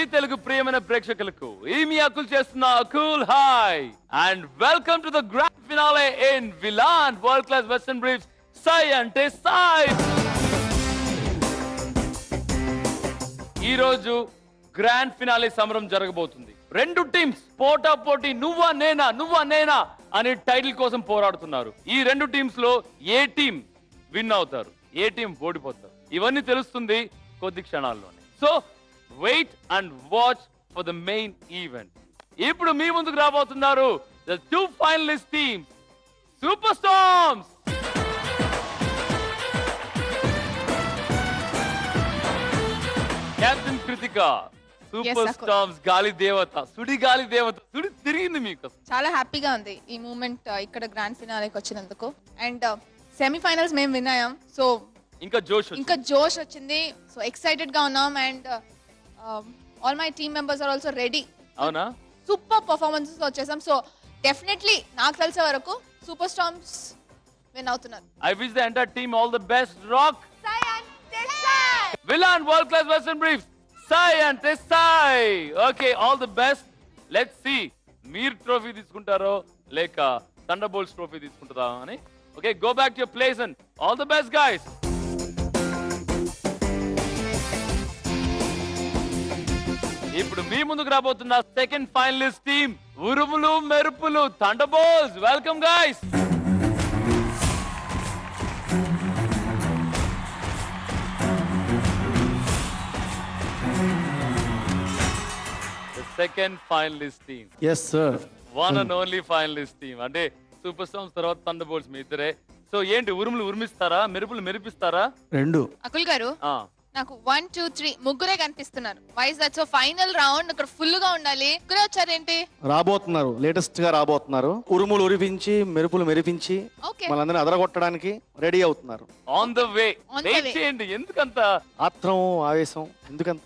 G Telugu ప్రియమైన ప్రేక్షకులకు ఈ మీ అకుల్ చేస్తున్న Akul hi and welcome to the grand finale in villain world class western briefs సై అంటే సై. ఈ రోజు గ్రాండ్ ఫినాలే సమరం జరగబోతుంది. రెండు టీమ్స్ పోటా పోటీ నువ్వా నేనా అనే టైటిల్ కోసం పోరాడుతున్నారు. ఈ రెండు టీమ్స్ లో ఏ టీం విన్ అవుతారు, ఏ టీం ఓడిపోతారు, ఇవన్నీ తెలుస్తుంది కొద్ది క్షణాల్లోనే. So wait and watch for the main event. ఇప్పుడు మీ ముందుకు రాబోతున్నారు the two finalist teams super storms. Captain Kritika, super storms గాలి దేవత, సుడి గాలి దేవత, సుడి తిరిగింది మీకు. చాలా హ్యాపీగా ఉంది ఈ మూమెంట్ ఇక్కడ గ్రాండ్ ఫినాలేకి వచ్చినందుకు. అండ్ సెమీఫైనల్స్ మేము విన్ అయ్యాం, సో ఇంకా జోష్ వచ్చింది. సో ఎక్సైటెడ్ గా ఉన్నాం and all my team members are also ready. అవునా, సూపర్ పర్ఫార్మెన్సెస్ వచ్చేసాం. సో డెఫినెట్లీ నాకు తెలిసే వరకు సూపర్ స్టార్మ్స్ విన్ అవుతున్నారు. I wish the entire team all the best. Rock villain world class western briefs సై అంటే సై. Okay, all the best. Let's see మీరు ట్రోఫీ తీసుకుంటారో లేక థండర్ బోల్ట్స్ ట్రోఫీ తీసుకుంటారా అని. Okay, go back to your place and all the best guys. ఇప్పుడు మీ ముందుకు రాబోతున్న సెకండ్ ఫైనలిస్ట్ టీమ్ ఉరుములు మెరుపులు thunder bolts. Welcome guys. Second finalist team. yes sir, one and only finalist team. అంటే super stars తర్వాత థండర్ బోల్ట్స్ మీ ఇద్దరే. So ఏంటి, ఉరుములు ఉరిమిస్తారా, మెరుపులు మెరిపిస్తారా? రెండు. అకుల్ గారు, నాకు 1 2 3 ముగ్గురే కనిపిస్తున్నారు. Why's that? So final round ఇక్కడ ఫుల్ గా ఉండాలి. ముగ్గురే వచ్చారేంటి? రాబోతున్నారు, లేటెస్ట్ గా రాబోతున్నారు. ఉరుములు ఉరిపించి మెరుపులు మెరిపించి మనందరిని అదరగొట్టడానికి రెడీ అవుతున్నారు. On the way. వెయిట్ చేయండి. ఎందుకంత ఆత్రం ఆవేశం ఎందుకంత?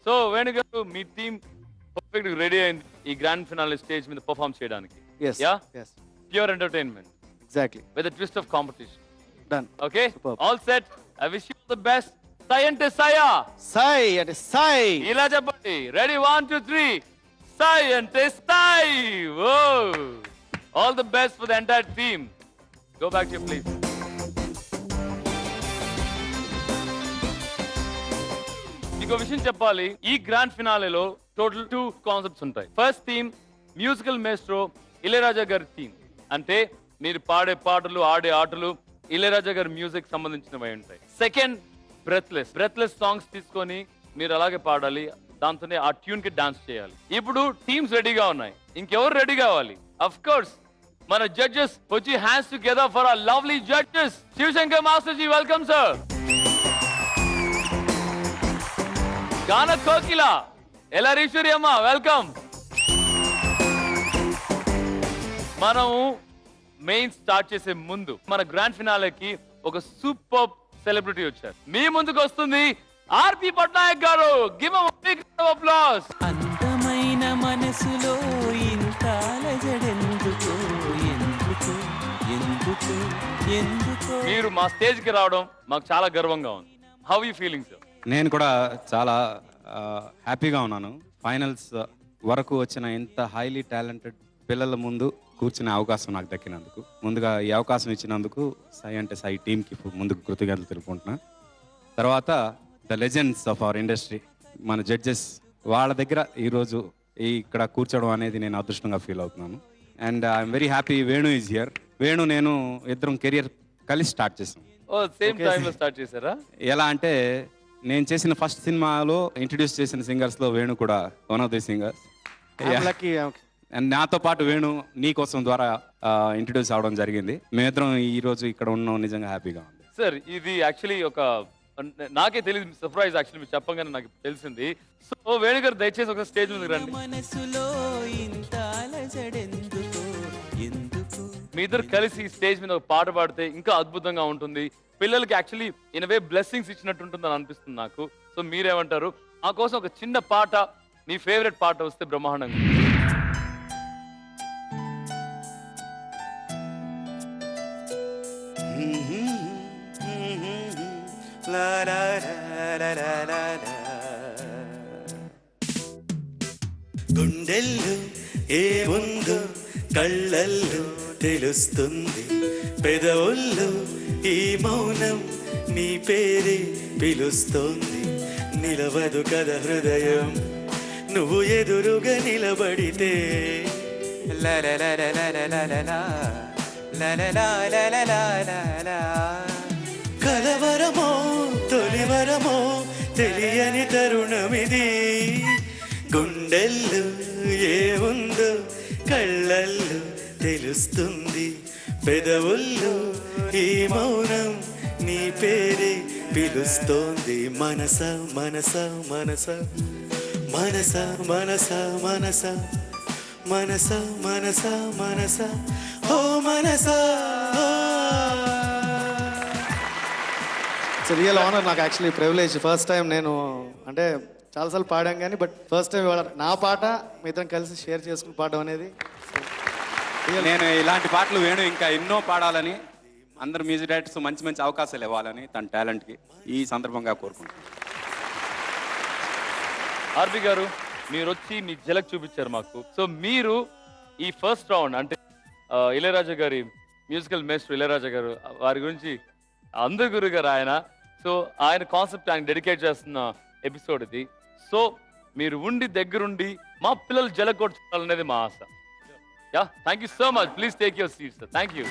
సో వేణు గారు, మీ టీం పర్ఫెక్ట్ రెడీ అయింది ఈ గ్రాండ్ ఫినాలే స్టేజ్ మీద పర్ఫార్మ్ చేయడానికి. yes yeah yes, pure entertainment exactly, with a twist of competition. done. Okay, superb. all set. I wish you the best. Sai ante saya. Sai ante sai. ఇలా చెప్పండి. ready 1 2 3 Sai ante sai. Whoa, all the best for the entire team. Go back to your place. ఇంకో విషయం చెప్పాలి. ఈ grand ఫినాలేలో total 2 concepts ఉంటాయి. First theme musical maestro Ilaiyaraaja గారి theme. అంటే మీరు పాడే పాటలు, ఆడే ఆటలు ఇళయరాజా గారి మ్యూజిక్ సంబంధించినవి ఉంటాయి. సెకండ్ బ్రెత్లెస్ సాంగ్స్ తీసుకొని మీరు అలాగే పాడాలి, దాంతోనే ఆ ట్యూన్ కి డాన్స్ చేయాలి. ఇప్పుడు టీమ్స్ రెడీగా ఉన్నాయి, ఇంకెవరు రెడీ కావాలి? అఫ్ కోర్స్ మన జడ్జెస్. వచ్చి hands together for our lovely judges. Shivashankar master ji, welcome sir. గాన కోకిల ఎల్లారీశ్వరి అమ్మ, వెల్కమ్. మనం మెయిన్ స్టార్ట్ చేసే ముందు మన గ్రాండ్ ఫినాలేకి ఒక సూపర్ సెలబ్రిటీ వచ్చారు. మీ ముందుకు వస్తుంది ఆర్పి పట్నాయక్ గారు. Give a big applause. అందమైన మనసులో ఇంత అలజడెందుకు, ఎందుకు ఎందుకు ఎందుకు? మీరు మా స్టేజ్ కి రావడం మాకు చాలా గర్వంగా ఉంది. How you feeling sir? నేను కూడా చాలా హ్యాపీగా ఉన్నాను. ఫైనల్స్ వరకు వచ్చిన ఇంత హైలీ టాలెంటెడ్ పిల్లల ముందు కూర్చునే అవకాశం నాకు దక్కినందుకు, ముందుగా ఈ అవకాశం ఇచ్చినందుకు సై అంటే సై టీంకి ముందుకు కృతజ్ఞతలు తెలుపుకుంటున్నా. తర్వాత the legends of our industry, మన జడ్జెస్, వాళ్ళ దగ్గర ఈరోజు ఇక్కడ కూర్చోవడం అనేది నేను అదృష్టంగా ఫీల్ అవుతున్నాను. And I'm very happy Venu is here. Venu నేను ఇద్దరం కెరియర్ కలిసి స్టార్ట్ చేసాం. సేమ్ టైం లో స్టార్ట్ చేశారా? ఎలా అంటే నేను చేసిన ఫస్ట్ సినిమాలో ఇంట్రడ్యూస్ చేసిన సింగర్స్ లో వేణు కూడా one of the singers. And నాతో పాటు వేణు నీ కోసం ద్వారా ఇంట్రడ్యూస్ అవడం జరిగింది. మేమిద్దరం ఈ రోజు ఇక్కడ ఉన్నాం, నిజంగా హ్యాపీగా ఉంది. సార్, ఇది యాక్చువల్లీ ఒక నాకే తెలియదు, సర్ప్రైజ్. యాక్చువల్లీ మీరు చెప్పగానే నాకు తెలిసింది. సో వేణు గారు, దయచేసి ఒక స్టేజ్ మీద రండి. మనసులో ఇంత అలజడెందుకు, ఎందుకు? మీ ఇద్దరు కలిసి స్టేజ్ మీద ఒక పాట పాడితే ఇంకా అద్భుతంగా ఉంటుంది. పిల్లలకి యాక్చువల్లీ ఇన్ వే బ్లెస్సింగ్స్ ఇచ్చినట్టు ఉంటుందని అనిపిస్తుంది నాకు. సో మీరేమంటారు? ఆ కోసం ఒక చిన్న పాట, మీ ఫేవరెట్ పాట వస్తే బ్రహ్మాండంగా. ఏముందో కళ్ళల్లో తెలుస్తుంది, పెదవుల్లో ఈ మౌనం నీ పేరే పిలుస్తోంది. నిలవదు కదా హృదయం నువ్వు ఎదురుగా నిలబడితే. కలవరమో తొలివరమో తెలియని తరుణమిది, గుండెల్లో ఏముందో కళ్ళల్లో తెలుస్తుంది, పెదవుల్లో ఈ మౌనం నీ పేరే పిలుస్తోంది. మనస మనస మనస మనస మనస మనస మనస మనస మనస ఓ మనస. ఇట్స్ రియల్ ఆనర్ నాకు, యాక్చువల్లీ ప్రివిలేజ్. ఫస్ట్ టైం నేను అంటే చాలాసార్లు పాడాం కానీ బట్ ఫస్ట్ టైం నా పాట మీ ఇద్దరం కలిసి షేర్ చేసుకుని పాడడం అనేది. నేను ఇలాంటి పాటలు వేణు ఇంకా ఎన్నో పాడాలని, అందరు మ్యూజిక్ డైరెక్టర్స్ మంచి మంచి అవకాశాలు ఇవ్వాలని తన టాలెంట్కి ఈ సందర్భంగా కోరుకుంటున్నాను. ఆర్బి గారు మీరు వచ్చి మీ ఝలక్ చూపించారు మాకు. సో మీరు ఈ ఫస్ట్ రౌండ్ అంటే ఇళయరాజా గారి మ్యూజికల్ మేస్టర్ ఇళయరాజా గారు, వారి గురించి అందరి గురువు గారు ఆయన. సో ఆయన కాన్సెప్ట్ ఆయన డెడికేట్ చేస్తున్న ఎపిసోడ్ ఇది. సో మీరు ఉండి దగ్గరుండి మా పిల్లలు ఝలక్ కొట్టాలనేది మా ఆశ. Yeah, thank you so much. Please take your seat sir. Thank you.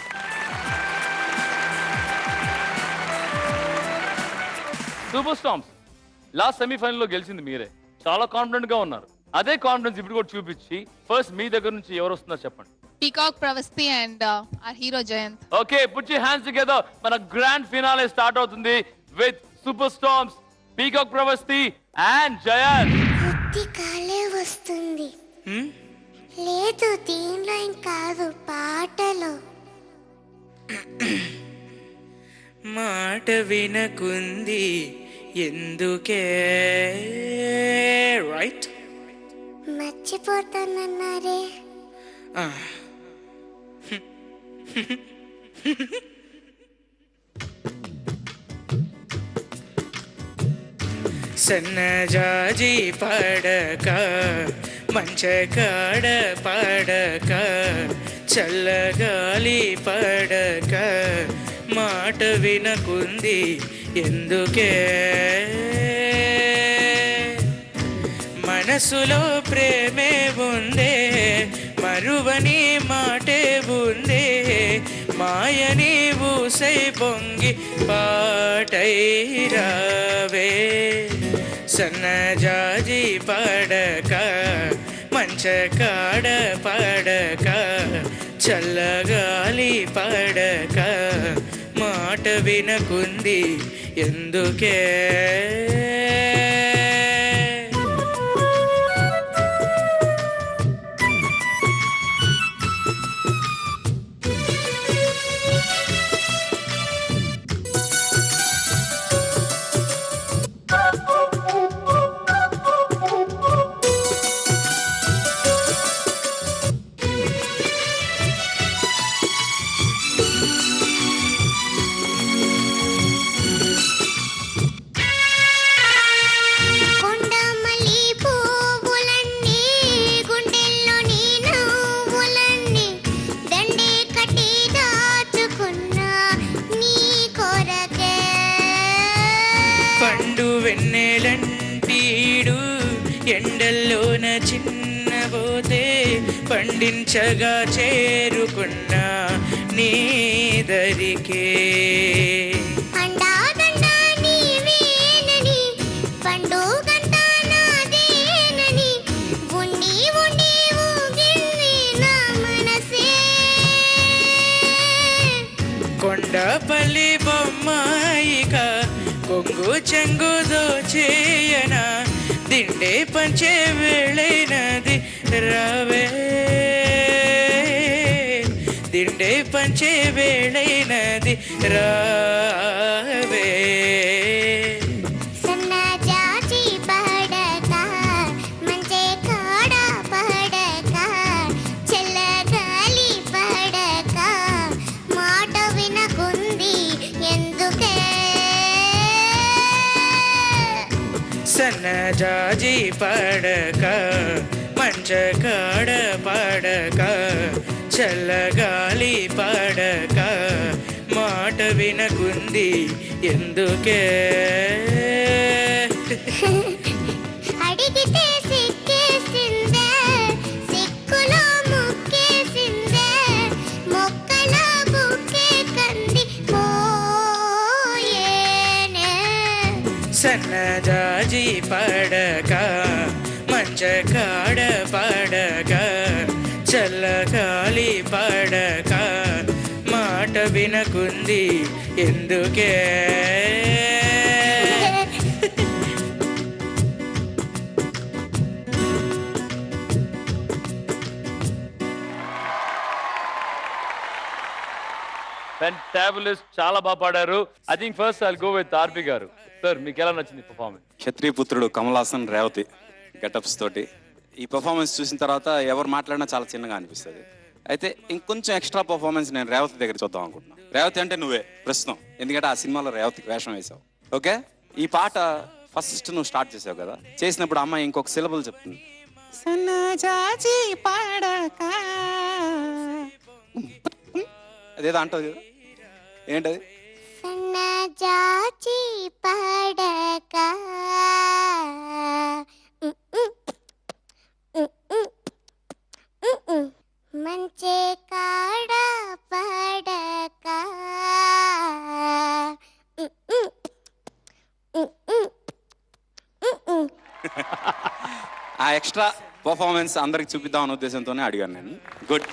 Super storms last semifinal లో గెలిచింది మీరే. చాలా కాన్ఫిడెంట్ గా ఉన్నారు. అదే కాన్ఫిడెన్స్ ఇప్పుడు కూడా చూపించి ఫస్ట్ మీ దగ్గర నుంచి ఎవరు వస్తున్నారు చెప్పండి. Peacock Pravasti and our hero Jayant. Okay, put your hands together. మన గ్రాండ్ ఫినాలే స్టార్ట్ అవుతుంది with super storms peacock Pravasti and Jayant. బుద్ధి కాలే వస్తుంది. లేదు దీనిలో ఏం కాదు, పాటలో. మాట వినకుంది ఎందుకే రైట్ మర్చిపోతానన్నారే. సన్నజాజి పడక మంచ కాడ పడక చల్లగాలి పడక మాట వినకుంది ఎందుకే మనసులో ప్రేమే ఉందే మరువని మాటే ఉందే మాయని ఊసై పొంగి పాటై రావే సన్నజాజి పడక మంచ కాడ పడక చల్లగాలి పడక మాట వినకుంది ఎందుకే వెన్నెలంటీడు ఎండల్లోన చిన్నబోతే పండించగా చేరుకున్నా నీ దరికే కొండపల్లి బొమ్మాయిక కొంగు చెంగు దోచేయన దిండే పంచే వేళైనది రావే దిండే పంచే వేళైనది రావే సన్నజాజి పడక మంచకాడ పాడక చల్లగాలి పాడక మాట వినకుంది ఎందుకే అడిగితే సిక్కేసిందే సిక్కులో ముక్కేసిందే మొక్కల బుక్కే కంది పోయేనే సన్నజాజి పడక మంచకాడ పడక చల్లగాలి పడక మాట వినకుంది ఎందుకే ఫెంటాబులస్, చాలా బాగా పాడారు. I think first I'll go with RP గారు. సార్ మీకు ఎలా నచ్చింది పర్ఫార్మెన్స్? క్షత్రియ పుత్రుడు కమల్ హాసన్ రేవతి గెటప్స్ తోటి ఈ పర్ఫార్మెన్స్ చూసిన తర్వాత ఎవరు మాట్లాడినా చాలా చిన్నగా అనిపిస్తుంది. అయితే ఇంకొంచెం ఎక్స్ట్రా పర్ఫార్మెన్స్ నేను రేవతి దగ్గర చూద్దాం అనుకుంటున్నాను. రేవతి అంటే నువ్వే ప్రస్తుతం, ఎందుకంటే ఆ సినిమాలో రేవతికి వేషం వేసావు. ఓకే, ఈ పాట ఫస్ట్ నువ్వు స్టార్ట్ చేసావు కదా, చేసినప్పుడు అమ్మాయి ఇంకొక సిలబుల్ చెప్తుంది. సన్నజాజి పాడక అదేదో అంటది కదా, ఏంటది? సన్నజాజి పడక మంచే కాడ పడక ఆ ఎక్స్ట్రా పర్ఫార్మెన్స్ అందరికి చూపిద్దాం అనే ఉద్దేశంతోనే అడిగాను నేను. గుడ్.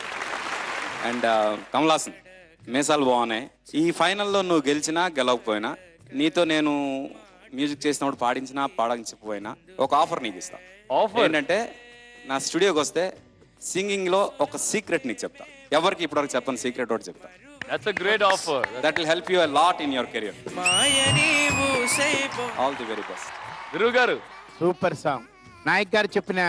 అండ్ కమల్ హాసన్, మీసాలు బాగున్నాయి. ఈ ఫైనల్లో నువ్వు గెలిచినా గెలవకపోయినా, నీతో నేను మ్యూజిక్ చేసినప్పుడు పాడించినా పాడించకపోయినా ఒక ఆఫర్ నీకు ఇస్తా. Offer? ఏంటంటే నా స్టూడియోకి వస్తే సింగింగ్ లో ఒక సీక్రెట్ నీకు చెప్తా. ఎవరికి ఇప్పటివరకు చెప్పని సీక్రెట్ ఒకటి చెప్తా. That's a great offer. That will help you a lot in your career. Mayani ఊసైపో all the very best. గురువు గారు, సూపర్ సాంగ్. నాయక్ గారు చెప్పిన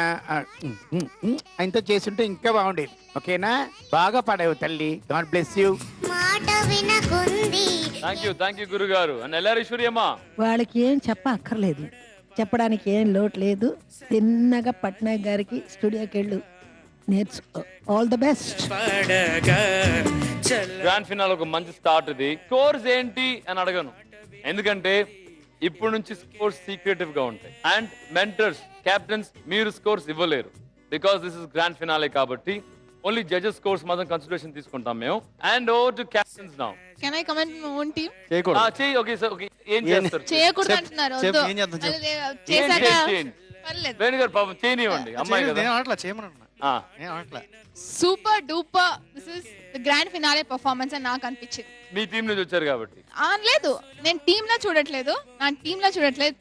ఆయనతో చేస్తుంటే ఇంకా బాగుండేది. ఓకేనా, బాగా పాడావు తల్లి. God bless you. మాట వినకుంది థ్యాంక్ యూ గురువు గారు. అండ్ ఎల్లారీశ్వరి అమ్మ, వాళ్ళకి ఏం చెప్పక్కర్లేదు, చెప్పడానికి ఏం లోటు లేదు. తిన్నగా పట్నాయక్ గారికి స్టూడియోకి వెళ్ళు, నేర్చుకో. All the best. పడక చల్ల గ్రాండ్ ఫినాల్ ఒక మంచి స్టార్ట్. ఇది స్కోర్స్ ఏంటి అని అడగను, ఎందుకంటే ఇప్పుడు నుంచి స్కోర్స్ సీక్రెటివ్ గా ఉంటాయి. అండ్ మెంటర్స్, కెప్టెన్స్ మీరు స్కోర్స్ ఇవ్వలేరు, because this is grand finale. కాబట్టి ఓన్లీ జడ్జెస్ స్కోర్స్ మాత్రం కన్సిడరేషన్ తీసుకుంటాం మేము. And over to captains now. Can I comment my own team? చెయ్యి. Okay sir, okay. ఏం చేస్తారు? చేయకూడదు అంటున్నారు. చెప్పు, వద్దు. ఏం చేద్దాం చెప్పు. అదే, చేశాక చేయండి. పర్లేదు. వేణు గారు పాపం చేయనివ్వండి, అమ్మాయి కదా. నేను అనట్లా, చేయమన్నా ఆ, నేను అనట్లా. Super duper, this is the grand finale performance అని నాకు అనిపించింది. మీ టీం నుంచి వచ్చారు కాబట్టి. లేదు, నేను టీమ్ లో చూడట్లేదు,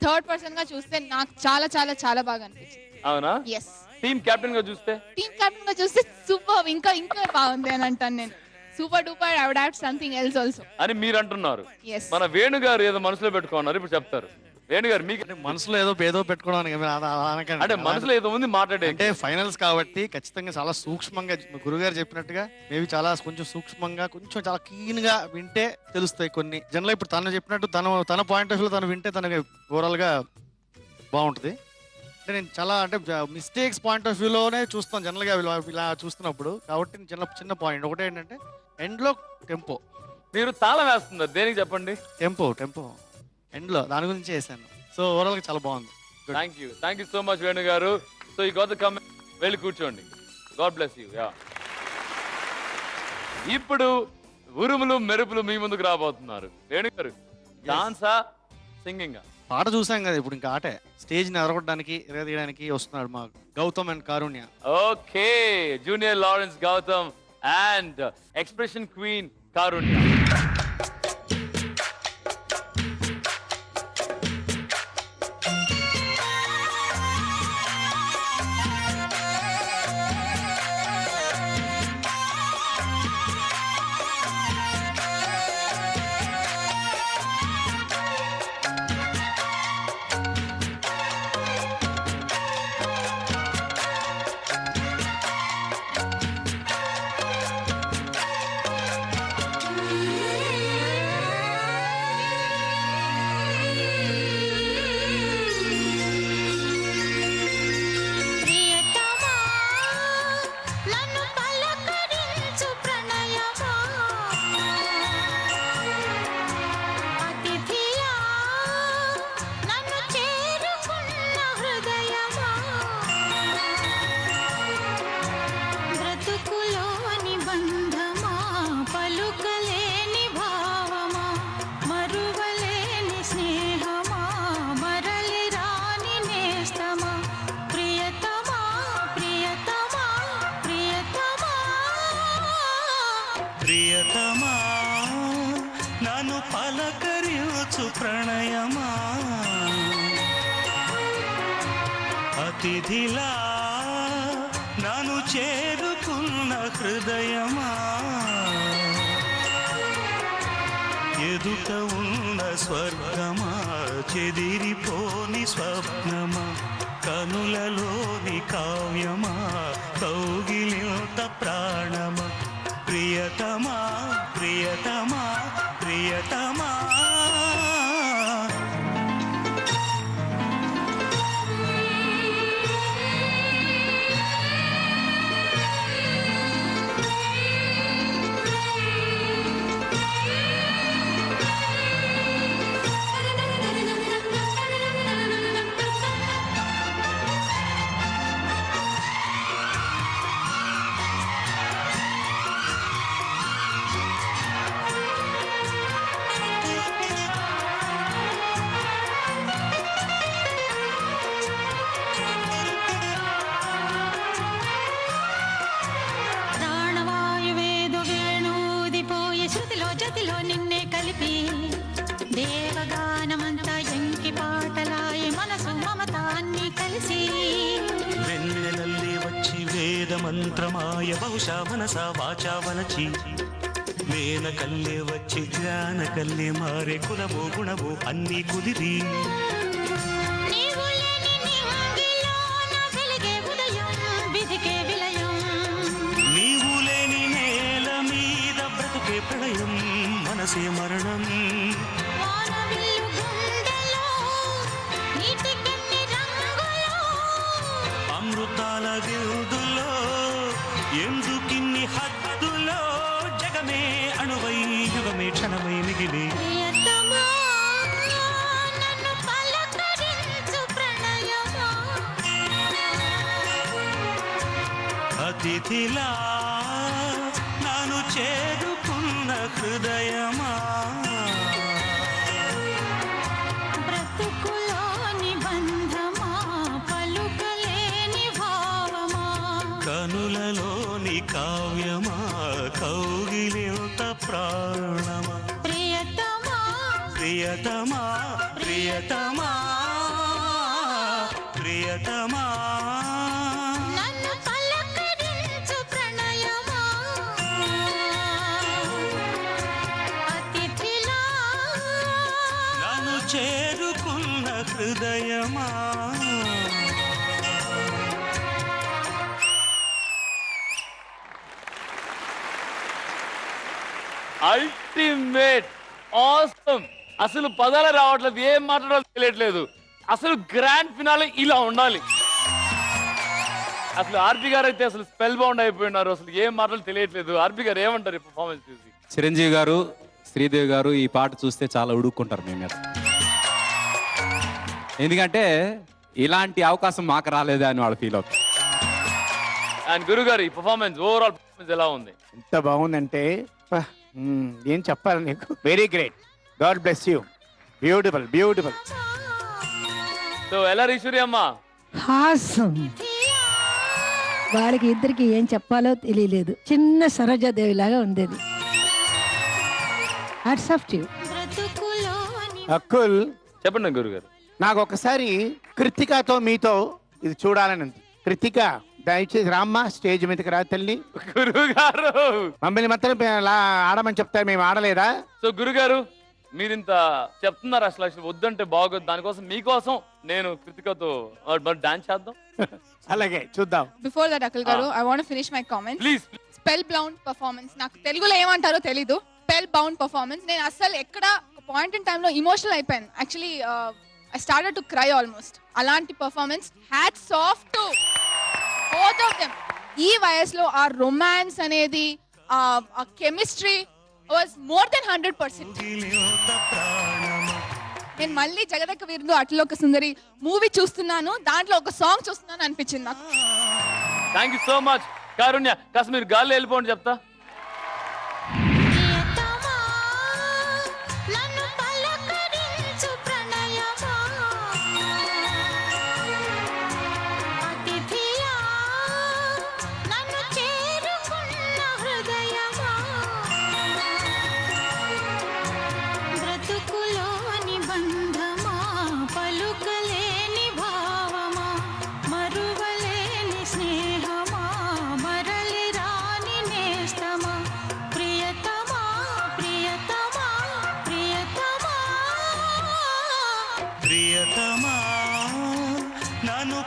థర్డ్ పర్సన్ గా చూస్తే నాకు చాలా చాలా చాలా బాగా అనిపించింది. అవునా? ఎస్. టీం కెప్టెన్ గా చూస్తే? టీమ్ కెప్టెన్ గా చూస్తే సూపర్, ఇంకా ఇంకా బాగుంది అని అంటాను నేను. Super duper, I would have something else also అని మీరు అంటున్నారు. Yes. మన వేణు గారు ఏదో మనసులో పెట్టుకున్నారు, ఇప్పుడు చెప్తారు. వేణు గారు మీకు మనసులో ఏదో పెట్టుకోవడానికి అనకండి. అంటే మనసులో ఏదో ఉంది మాట్లాడే. అంటే ఫైనల్స్ కాబట్టి ఖచ్చితంగా చాలా సూక్ష్మంగా గురుగారు చెప్పినట్టుగా మేబీ చాలా కొంచెం సూక్ష్మంగా, కొంచెం చాలా క్లీన్ గా వింటే తెలుస్తాయి కొన్ని. జనరల్ ఇప్పుడు తను చెప్పినట్టు తన పాయింట్ ఆఫ్ వ్యూ తను వింటే తనకి ఓవరాల్ గా బాగుంటుంది. అంటే నేను చాలా అంటే మిస్టేక్స్ పాయింట్ ఆఫ్ వ్యూలోనే చూస్తాను జనరల్ గా ఇలా చూస్తున్నప్పుడు. కాబట్టి చిన్న పాయింట్ ఒకటి ఏంటంటే ఎండ్ లో టెంపో. మీరు తాళం వేస్తున్నారు దేనికి చెప్పండి? టెంపో ఎండ్ లో దాని గురించి చేశాను. సో ఓవరాల్ గా చాలా బాగుంది. Thank you so much Venu గారు. సో ఈ గోత కమ్, వెళ్ళి కూర్చోండి. God bless you. ఇప్పుడు ఉరుములు మెరుపులు మీ ముందుకు రాబోతున్నారు. వేణు గారు, డాన్సా సింగింగ్? పాట చూసాం కదా, ఇప్పుడు ఇంకా ఆటే. స్టేజ్ ని ఎరగొట్టడానికి ఎరగదీయడానికి వస్తున్నాడు మా Gautam and Karunya. Okay, junior Lawrence Gautam and expression queen Karunya. నన్ను పలకరించు ప్రణయమా అతిథిలా నన్ను చేరుకున్న హృదయమా ఎదుట ఉన్న స్వర్గమా చెదిరిపోని స్వప్నమా కనులలోని కావ్యమా కౌగిలింత ప్రాణమా ప్రియతమా ప్రియతమా ప్రియతమా ప్రాణవాయువేదో వేణూదిపోయే శృతిలో జతిలో నిన్నే కలిపి దేవగానమంతా ఎంకి పాటలాయే మనసు మమత అన్ని కలిసి వెన్నెలల్లి వచ్చి వేద మంత్రమాయ బహుశా మనసా వాచా వలచి వేన కల్లే వచ్చి జ్ఞాన కల్లే మారే కులము గుణము అన్ని కుదిరి నీవు లేని నింగిలోన వెలిగే ఉదయం విధికే విలయం నీవు లేని నేల మీద బ్రతుకే ప్రళయం మనసే మరణం వానవిల్లు గుండెలో నీటికెన్ని రంగులో అమృతాల విరుదులో ఎందుకిన్ని హద్దులో జగమే అణువై యుగమే క్షణమై మిగిలి ప్రియతమా నన్ను పలకరించు ప్రణయమా అతిథిలా నన్ను చేరుకున్న హృదయమా బ్రతుకులోని బంధమా పలుకలేని భావమా కనులలోని కావ్యమా కౌగిలింత ప్రాణమా ప్రియతమా ప్రియతమా ప్రియతమా ప్రియతమా నన్ను పలకరించు ప్రణయమా అతిథిలా నన్ను చేరుకున్న హృదయమా అల్టిమేట్ ఆసమ్. అసలు పదాలు రావట్లేదు, ఏం మాట్లాడాలో తెలియట్లేదు. అసలు గ్రాండ్ ఫినాలే ఇలా ఉండాలి. అసలు ఆర్పి గారు అయితే అసలు స్పెల్ బౌండ్ అయిపోయినారు. అసలు ఏం మాటలు తెలియట్లేదు. ఆర్పి గారు ఏమంటారు పర్ఫార్మెన్స్ చూసి? చిరంజీవి గారు, శ్రీదేవి గారు ఈ పాట చూస్తే చాలా ఉడుక్కుంటారు మేము మీద. ఎందుకంటే ఇలాంటి అవకాశం మాకు రాలేదా అని వాళ్ళు ఫీల్ అవుతారు. అండ్ గురు గారు ఈ పర్ఫార్మెన్స్ ఓవరాల్ పర్ఫార్మెన్స్ ఎలా ఉంది? ఎంత బాగుందంటే ఏం చెప్పాలి నీకు. Very great. God bless you. Beautiful beautiful. So ఎలా ఈశ్వరి అమ్మ? హాసం. వాళ్ళకి ఇద్దరికి ఏం చెప్పాలో తెలియలేదు. చిన్న సరోజాదేవి లాగా ఉండేది. Hats off to you. బ్రతుకులోని అక్కుల్, చెప్పండి గురు గారు. నాకు ఒకసారి కృతికాతో మీతో ఇది చూడాలని ఉంది. కృతిక, దయచేసి రామ్మ స్టేజ్ మీదకి రా తల్లి. గురువు గారు మమ్మల్ని మాత్రం ఆడమని చెప్తారు, మేము ఆడలేదా? సో గురుగారు మీరింత చెప్తున్నారు, అసలు వద్దంటే బాగోదు. దానికోసం మీకోసం నేను కృతికతో డాన్స్ చేద్దాం. అలాగే చూద్దాం. బిఫోర్ దట్ అఖిల్ గారు, I want finish my comments. Please. Spellbound performance, నాకు తెలుగులో ఏమంటారో తెలీదు. Spellbound performance. నేను అసలు ఎక్కడ పాయింట్ ఇన్ టైంలో ఇమోషనల్ అయిపోయాను. Actually I started to cry almost. అలాంటి performance. Hats off to both of them. ఈ వయసులో ఆ రొమాన్స్ అనేది, ఆ కెమిస్ట్రీ వాజ్ మోర్ దెన్ 100%. నేను మళ్ళీ జగదక్క వీరుడు అట్లొక సుందరి మూవీ చూస్తున్నాను, దాంట్లో ఒక సాంగ్ చూస్తున్నాను అనిపించింది నాకు. Thank you so much. Karunya కాస్త మీరు గాల్లో వెళ్ళిపోండి చెప్తా. ప్రియతమా నన్ను పలకరించు ప్రణయమా అతిథియా నన్ను చేరుకున్న హృదయమా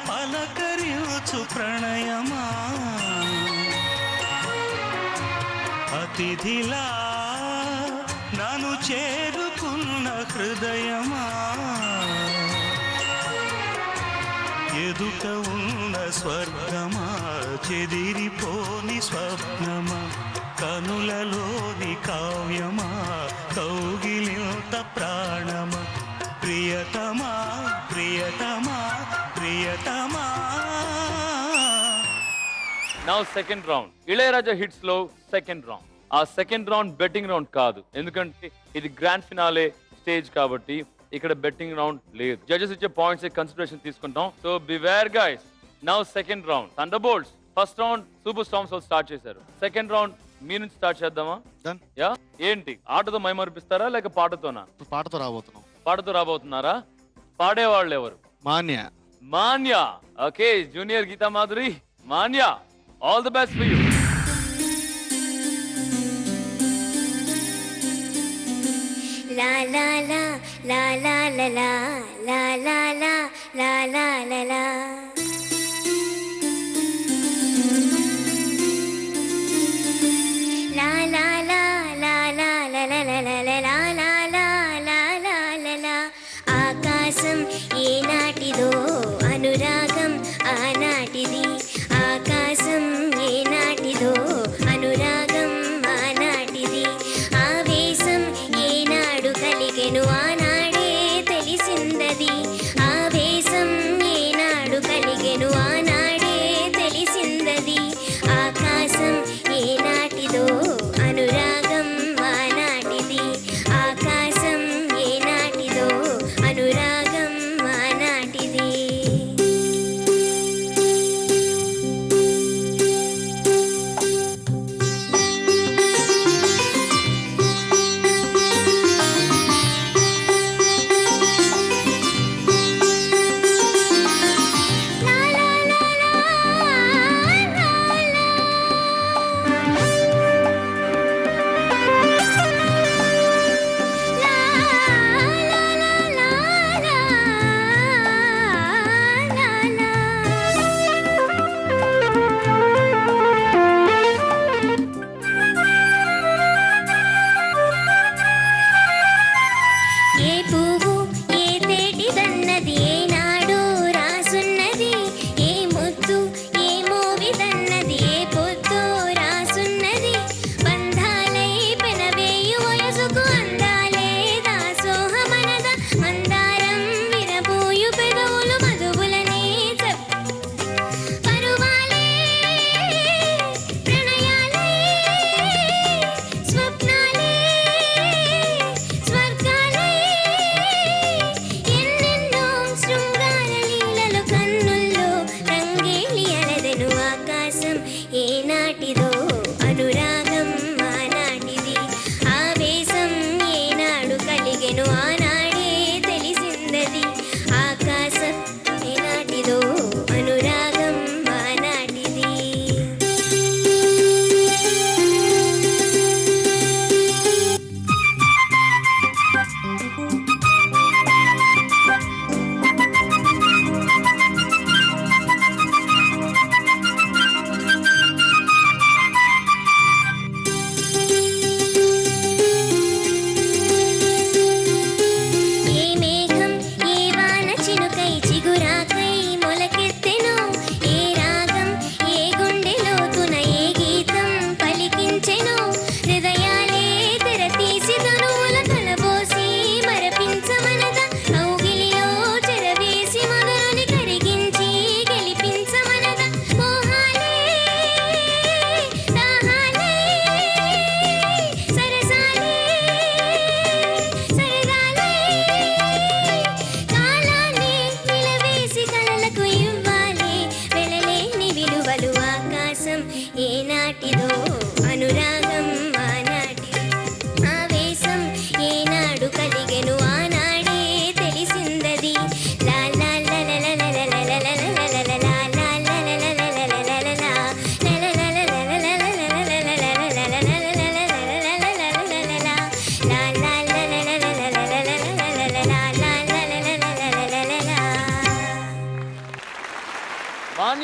పలకరించు ప్రణయమా అతిథిలా నన్ను చేరుకున్న హృదయమా ఎదుట ఉన్న స్వర్గమా చెదిరిపోని స్వప్నమా కనులలోని కావ్యమా కౌగిలింత ప్రాణమా ప్రియతమా ప్రియతమా ప్రియతమా. Now second round Ilaiyaraaja hits లో సెకండ్ రౌండ్. ఆ సెకండ్ రౌండ్ బెట్టింగ్ రౌండ్ కాదు, ఎందుకంటే ఇది గ్రాండ్ ఫినాలే స్టేజ్ కాబట్టి ఇక్కడ బెట్టింగ్ రౌండ్ లేదు. జడ్జెస్ ఇచ్చే పాయింట్స్ కన్సిడరేషన్ తీసుకుంటాం. So beware guys. Now second round thunder bolts. First round super storms వాళ్ళు స్టార్ట్ చేశారు. సెకండ్ రౌండ్ మీ నుంచి స్టార్ట్ చేద్దామా? Done. యా ఏంటి ఆటతో మైమరిపిస్తారా లేక పాటతోనా? ఇప్పుడు పాటతో రాబోతున్నాం. పాటతో రాబోతున్నారా? పాడేవాళ్ళు ఎవరు? Manya. Manya. Okay, junior Geetha Madhuri. Manya, all the best for you. La la la la la la la la la la la la la la. La la la la la la la la la la la la la la la la la. ఆకాశం ఏనాటిదో అనురాగం ఆనాటిది. ఆకాశం ఏనాటిదో అనురాగం ఆనాటిది. ఆవేశం ఏనాడు కలిగెను ఆనాడే తెలిసిందది. ఆవేశం ఏనాడు కలిగెను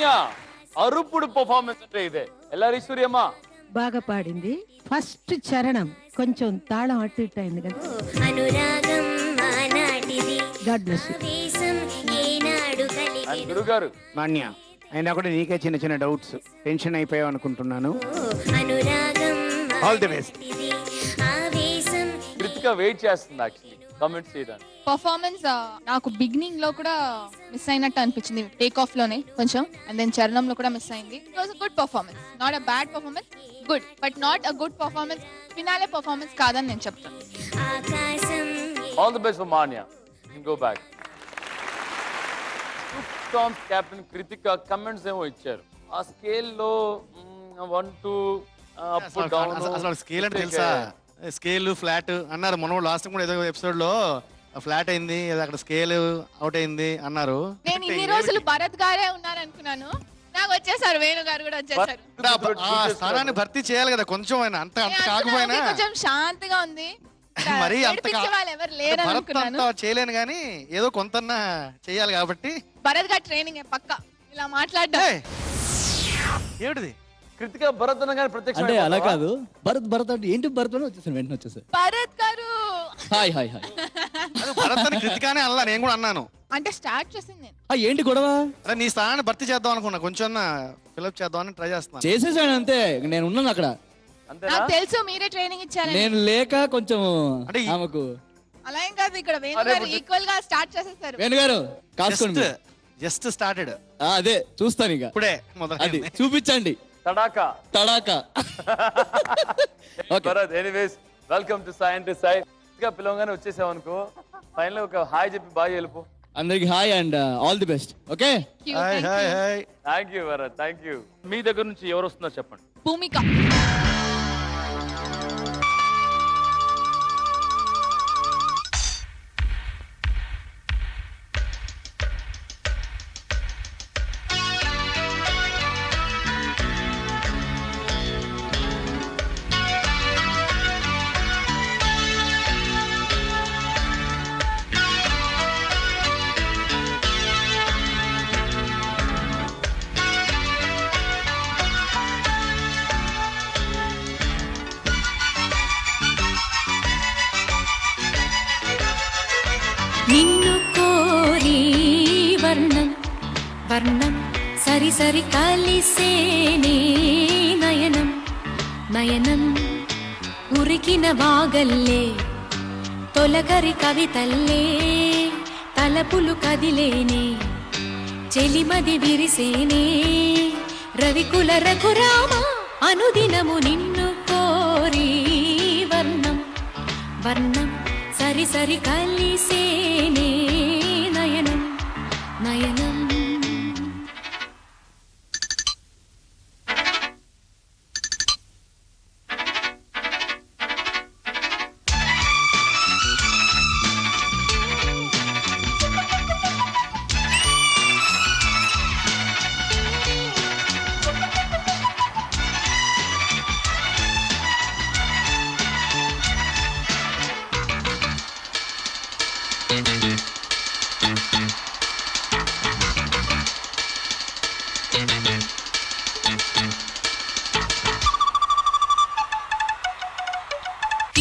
మాన్యా అరుపుడు పర్ఫార్మెన్స్ అంటే ఇదే. ఎలా ఈశ్వర్యమ్మా? బాగా పాడింది. ఫస్ట్ చరణం కొంచెం తాళం అటు ఇటు అయింది కదా. అనురాగం ఆనాటిది గాడ్ బ్లెస్ యు. ఆవేశం ఏనాడు అండ్ కలిగెను గురుగారు మాన్య అయినా కూడా నీకే చిన్న చిన్న డౌట్స్, టెన్షన్ అయిపోయావు అనుకుంటున్నాను. అనురాగం ఆల్ ది బెస్ట్. ఆనాటిది ఆవేశం కృతిక వెయిట్ చేస్తుంది యాక్చువల్లీ కామెంట్స్ చేయడానికి. పర్ఫార్మెన్స్ నాకు బిగినింగ్ లో కూడా మిస్ అయినట్టు అనిపించింది, టేక్ ఆఫ్ లోనే కొంచెం, అండ్ దెన్ చరణంలో కూడా మిస్ అయింది. It was a good performance, not a bad performance, good but not a good performance. Finale performance కాదని నేను చెప్తాను. ఆకాశం all the best for Manya. Go back. Stamps captain Krittika comments ఏమో ఇచ్చారు. ఆ స్కేల్ లో 1 2 అప్ డౌన్. అసలు స్కేల్ అంటే తెలుసా? స్కేల్ ఫ్లాట్ అన్నారు మొన్న లాస్ట్ కూడా ఏదో ఎపిసోడ్ లో ఫ్లాట్ అయింది, అక్కడ స్కేల్ అవుట్ అయింది అన్నారు. నేను ఇన్ని రోజులు భరత్ గారే ఉన్నారు అనుకున్నాను, నాకు వచ్చేసారు, వేణు గారు కూడా వచ్చేసారు. ఆ స్థానాన్ని భర్తీ చేయాలి కదా కొంచెం అయినా, అంత అంత కాకపోయినా కొంచెం శాంతిగా ఉంది, మరి అంత ఏడిపించే వాళ్ళు ఎవరు లేరు భరత్ అనుకున్నాను. అంతా చేయలేను కానీ ఏదో కొంతన్నా చేయాలి కాబట్టి. భరత్ గారు ట్రైనింగ్ పక్క ఇలా మాట్లాడడం. ఏయ్, ఏమిటిది? కృతిక భరత్ అనగానే ప్రత్యక్ష అంటే అలా కాదు, భరత్ అంటే ఏంటి భరత్ అని వచ్చేసాను, వెంటనే వచ్చేసాను. భరత్ గారు హాయ్ హాయ్ హాయ్. అది భరత్ అని కృతికానే అల్లా, నేను కూడా అన్నాను. అంటే స్టార్ట్ చేసింది నేను. ఏంటి గొడవ? అరే నీ స్థానాన్ని భర్తీ చేద్దాం అనుకున్నా, కొంచెం ఫిల్అప్ చేద్దామని ట్రై చేస్తున్నాను. చేసేసాను అంతే, నేను ఉన్నాను అక్కడ. అంతేనా? నాకు తెలుసు మీరే ట్రైనింగ్ ఇచ్చారని. నేను లేక కొంచెం అంటే ఆమెకు. అలా ఏం కాదు, ఇక్కడ వేణు గారు ఈక్వల్ గా స్టార్ట్ చేసేసారు. వేణుగారు కాసుకోండి. జస్ట్ స్టార్టెడ్, అదే చూస్తాను ఇక, ఇప్పుడే అది మొదలు. చూపించండి తడాకా. తడాకా. Bharat anyways welcome to scientist side. ఇంకా పిలవగానే వచ్చేసాం అనుకో, ఫైనల్ ఒక హాయ్ చెప్పి బాగా వెళ్ళిపో. అందరికి hi and all the best. Okay, hi hi hi. Thank you Bharat, thank you. మీ దగ్గర నుంచి ఎవరు వస్తున్నారు చెప్పండి. భూమిక. నిన్ను కోరి వర్ణం వర్ణం సరి సరి కలిసేనే నయనం నయనం ఉరికిన వాగల్లే తొలకరి కవితల్లే తలపులు కదిలేనే చెలిమది విరిసేనే రవికుల రఘురామ అనుదినము నిన్ను కోరి వర్ణం వర్ణం సరి సరి కలిసేనే నయనం నయనం.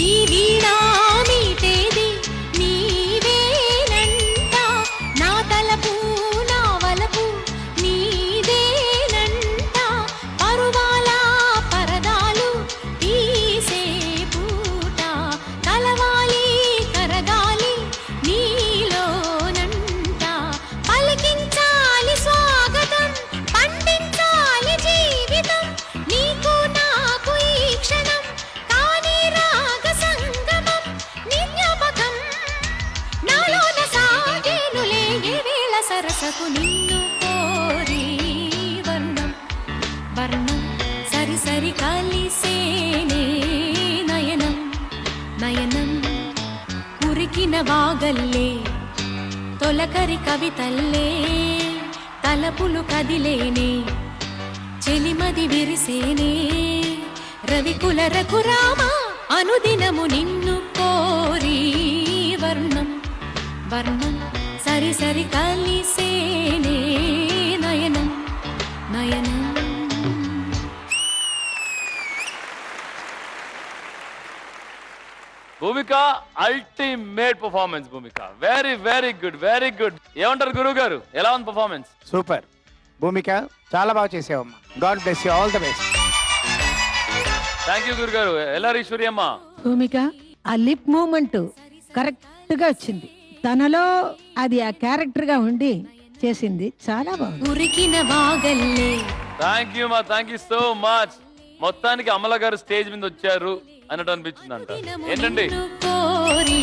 ఈ వీణా మీటేది నీవేనంట, నా తలపు నా వలపు నీదేనంట, పరువాల పరదాలు తీసే పూట కలవాలి కరగాలి నీలోనంట, పలికించాలి స్వాగతం పండించాలి జీవితం నీకు నాకు ఈ క్షణం కాని రాగ సంగమం నిజ్ఞాపకం నాలోన సాగేనులే ఏ వేళ సరసకు నిన్ను కోరి వర్ణం వర్ణం సరి సరి కలిసేనే నయనం నయనం ఉరికిన వాగల్లే తొలకరి కవితల్లే తలపులు కదిలేనే చెలిమది విరిసేనే రవికుల రఘురామ అనుదినము నిన్ను కోరి వర్ణం వర్ణం సరి సరి కలిసేనే నయనం Bhoomika ultimate performance. Bhoomika very very good, very good. ఏమంటారు గురువు గారు, ఎలా ఉంది పర్ఫార్మెన్స్? సూపర్ భూమిక, చాలా బాగా చేసావమ్మా. God bless you, all the best. Thank you గురుగారు. ఎల్ఆర్ ఈశ్వరి అమ్మ. భూమిక ఆ లిప్ మూమెంట్ కరెక్ట్ గా వచ్చింది. తనలో అది ఆ క్యారెక్టర్ గా ఉండి చేసింది, చాలా బాగుంది. ఉరికిన వాగల్లే. థ్యాంక్ యూ మా, థ్యాంక్ యూ సో మచ్. మొత్తానికి అమల గారు స్టేజ్ మీద వచ్చారు అన్నట్టు అనిపించింది అంట. ఏంటండి కోరి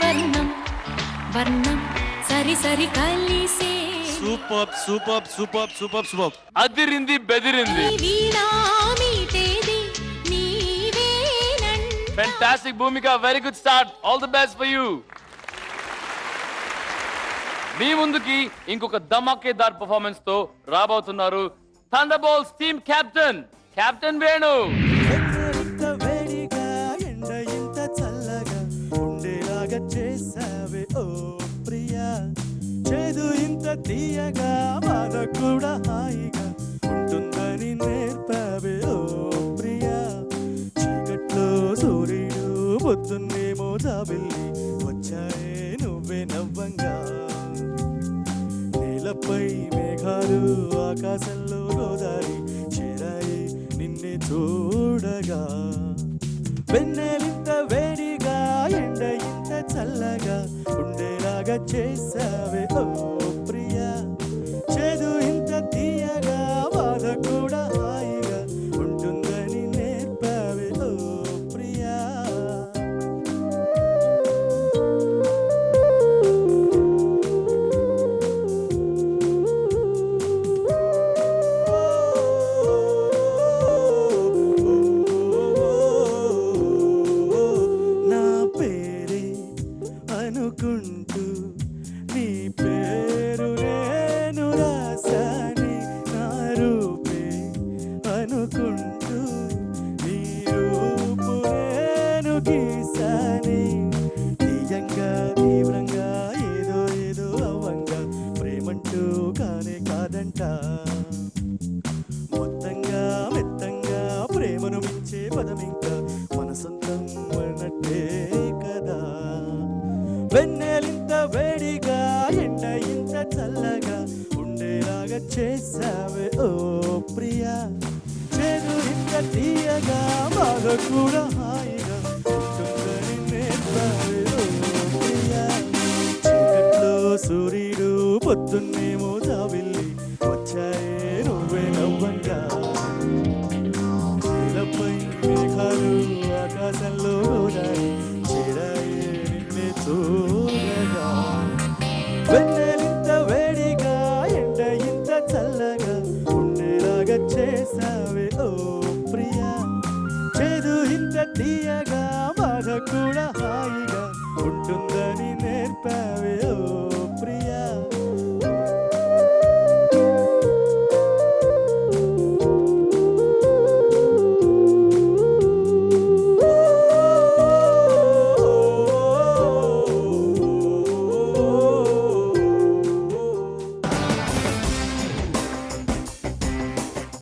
వర్ణం వర్ణం సరి సరి కలిసే. Super super super super super. అదిరింది బెదిరింది. వీణా మీటేది నీవేనంట. Fantastic Bhoomika, very good start. All the best for you. మీ ముందుకి ఇంకొక ధమాకేదార్ పర్ఫార్మెన్స్ తో రాబోతున్నారు thunderbolts team captain captain Venu. వేడిగా ఎండ ఇంత చల్లగా ఉండేలాగా చేసావే ఓ ప్రియా, చేదు ఇంత తీయగా బాధ కూడా హాయిగా ఉంటుందని నేర్పావే ఓ ప్రియా. చీకట్లో సూర్యుడు పొద్దున్నేమో జాబిల్లి వచ్చాయే నువ్వే నవ్వంగా. నేలపై మేఘాలు ఆకాశంలో గోదారి చేరాయి నిన్నే చూడగా. వెన్నెలింత వేడిగా ఎండ ఇంత చల్లగా ఉండేలాగా చేసావే ఓ ప్రియా, చేదు ఇంత తీయగా బాధ కూడా హాయిగా ఉంటుందని నేర్పావే ఓ ప్రియా. నా పేరే అనుకుంటూ నీ పేరు నేను రాసాని, నా రూపే అనుకుంటూ నీ రూపు నేను గీసాని. తీయంగా తీవ్రంగా ఏదో ఏదో అవ్వంగా ప్రేమంటూ కానే కాదంట. మొత్తంగా మెత్తంగా ప్రేమను మించే పదమింకా మన సొంతం అన్నట్టే కదా. వెన్నెలింత వేడిగా ఎండ ఇంత చల్లగా ఉండేలాగా చేసావే ఓ ప్రియా, చేదు ఇంత తీయగా బాధ కూడా హాయిగా ఉంటుందని నేర్పావే ఓ ప్రియా. చీకట్లో సూర్యుడు పొద్దున్నేమో జాబిల్లి వచ్చాయే నువ్వే నవ్వంగా. నేలపై మేఘాలు ఆకాశంలో గోదారి చేరాయే నిన్నే చూడగా. వెన్నెలింత వేడిగా ఎండ ఇంత చల్లగా ఉండేలాగా చేసావే ఓ ప్రియా, చేదు ఇంత తీయగా బాధ కూడా హాయి